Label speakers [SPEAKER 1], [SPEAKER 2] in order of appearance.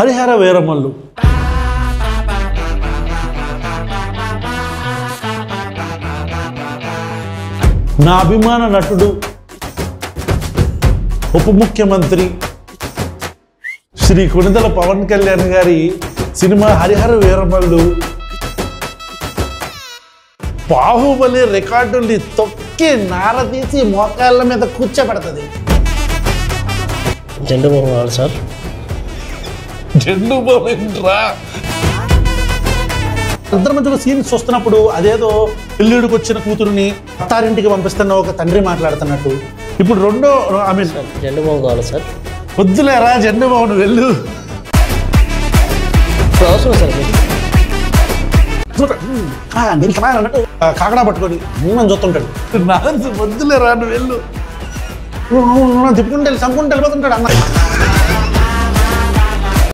[SPEAKER 1] హరిహర వీరమల్లు. నా అభిమాన నటుడు, ఉప ముఖ్యమంత్రి శ్రీ కొణిదెల పవన్ కళ్యాణ్ గారి సినిమా హరిహర వీరమల్లు బాహుబలి రికార్డుల్ని తొక్కి నారదీసి మోకాళ్ళ మీద కూర్చోబెడుతుంది.
[SPEAKER 2] జెండు బాబు కావాలి సార్.
[SPEAKER 1] జెండు బాబేంట్రా? ఇద్దరి మధ్యలో సీన్స్ వస్తున్నప్పుడు అదేదో పెళ్ళిడికి వచ్చిన కూతురుని అత్తారింటికి పంపిస్తున్న ఒక తండ్రి మాట్లాడుతున్నట్టు. ఇప్పుడు రెండో ఆమె
[SPEAKER 2] జెండు బాబు కావాలి సార్.
[SPEAKER 1] వద్దులేరా జెండు బాబును వెళ్ళు.
[SPEAKER 2] అవసరం సార్
[SPEAKER 1] అన్నట్టు కాకడా పట్టుకొని నేను చూస్తుంటాడు. వద్దులేరా నువ్వు వెళ్ళు, తిప్పుకుంటే చంపుకుంటే వెళ్ళిపోతుంటాడు అన్న.